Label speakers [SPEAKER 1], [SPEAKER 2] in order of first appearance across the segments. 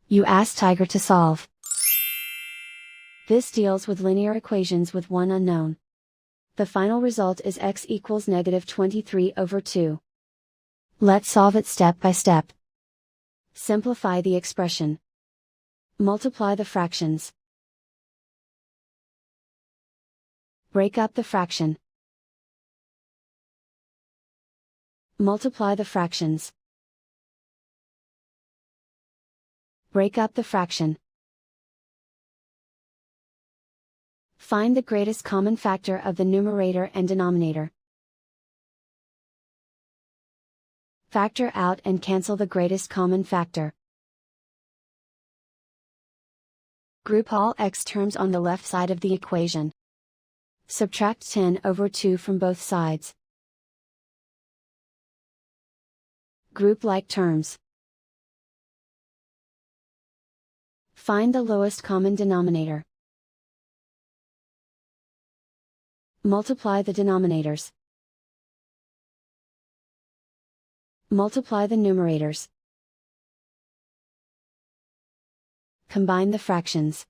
[SPEAKER 1] You ask Tiger to solve. This deals with linear equations with one unknown. The final result is x equals -23/2. Let's solve it step by step. Simplify the expression. Multiply the fractions. Break up the fraction. Multiply the fractions. Break up the fraction. Find the greatest common factor of the numerator and denominator. Factor out and cancel the greatest common factor. Group all x terms on the left side of the equation. Subtract 10/2 from both sides. Group like terms. Find the lowest common denominator. Multiply the denominators. Multiply the numerators. Combine the fractions.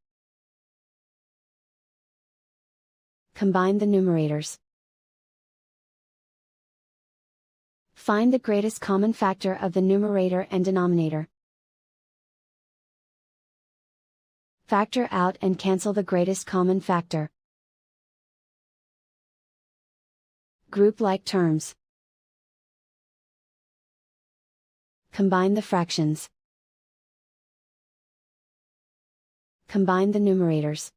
[SPEAKER 1] Combine the numerators. Find the greatest common factor of the numerator and denominator. Factor out and cancel the greatest common factor. Group like terms. Combine the fractions. Combine the numerators.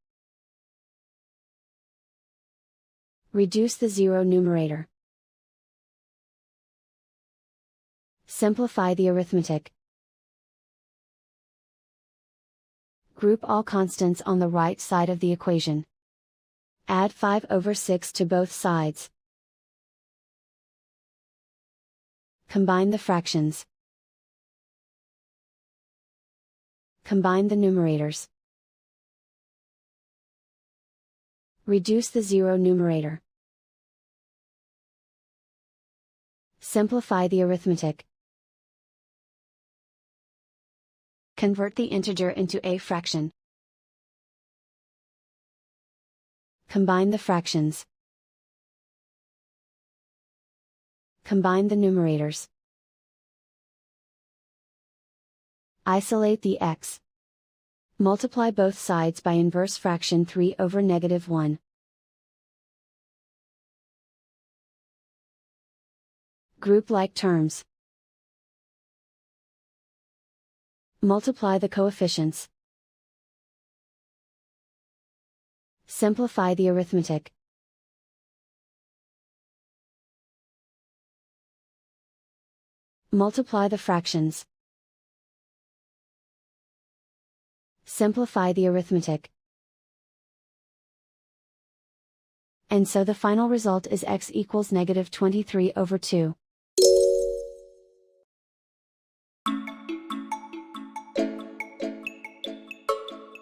[SPEAKER 1] Reduce the zero numerator. Simplify the arithmetic. Group all constants on the right side of the equation. Add 5/6 to both sides. Combine the fractions. Combine the numerators. Reduce the zero numerator. Simplify the arithmetic. Convert the integer into a fraction. Combine the fractions. Combine the numerators. Isolate the x. Multiply both sides by inverse fraction 3/(-1). Group like terms. Multiply the coefficients. Simplify the arithmetic. Multiply the fractions. Simplify the arithmetic. And so the final result is x equals -23/2.